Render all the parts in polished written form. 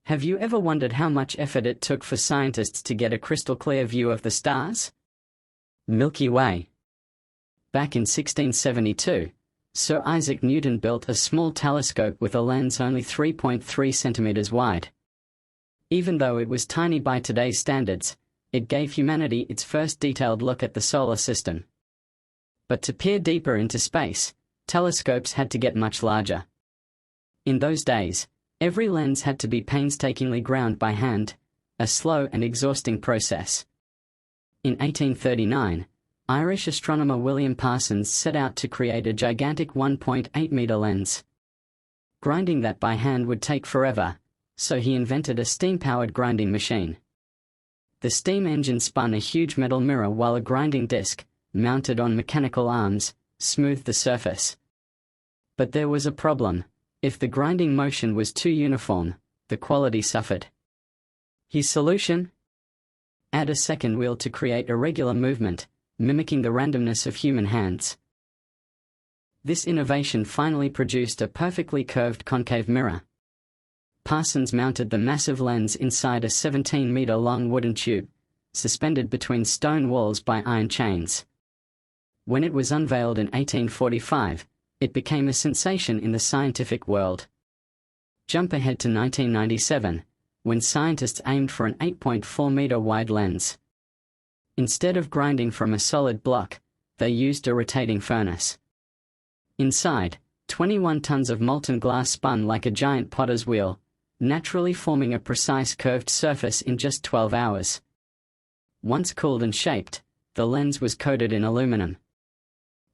Have you ever wondered how much effort it took for scientists to get a crystal-clear view of the stars? Milky Way. Back in 1672, Sir Isaac Newton built a small telescope with a lens only 3.3 centimeters wide. Even though it was tiny by today's standards, it gave humanity its first detailed look at the solar system. But to peer deeper into space, telescopes had to get much larger. In those days, every lens had to be painstakingly ground by hand, a slow and exhausting process. In 1839, Irish astronomer William Parsons set out to create a gigantic 1.8-meter lens. Grinding that by hand would take forever, so he invented a steam-powered grinding machine. The steam engine spun a huge metal mirror while a grinding disc, mounted on mechanical arms, smoothed the surface. But there was a problem. If the grinding motion was too uniform, the quality suffered. His solution? Add a second wheel to create irregular movement, mimicking the randomness of human hands. This innovation finally produced a perfectly curved concave mirror. Parsons mounted the massive lens inside a 17-meter-long wooden tube, suspended between stone walls by iron chains. When it was unveiled in 1845, it became a sensation in the scientific world. Jump ahead to 1997, when scientists aimed for an 8.4-meter-wide lens. Instead of grinding from a solid block, they used a rotating furnace. Inside, 21 tons of molten glass spun like a giant potter's wheel, naturally forming a precise curved surface in just 12 hours. Once cooled and shaped, the lens was coated in aluminum.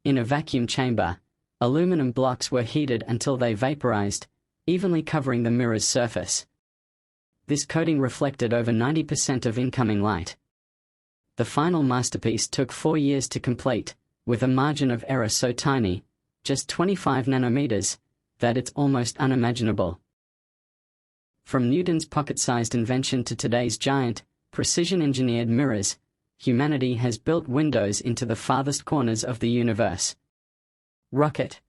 In a vacuum chamber, aluminum blocks were heated until they vaporized, evenly covering the mirror's surface. This coating reflected over 90% of incoming light. The final masterpiece took 4 years to complete, with a margin of error so tiny, just 25 nanometers, that it's almost unimaginable. From Newton's pocket-sized invention to today's giant, precision-engineered mirrors, humanity has built windows into the farthest corners of the universe. Rocket.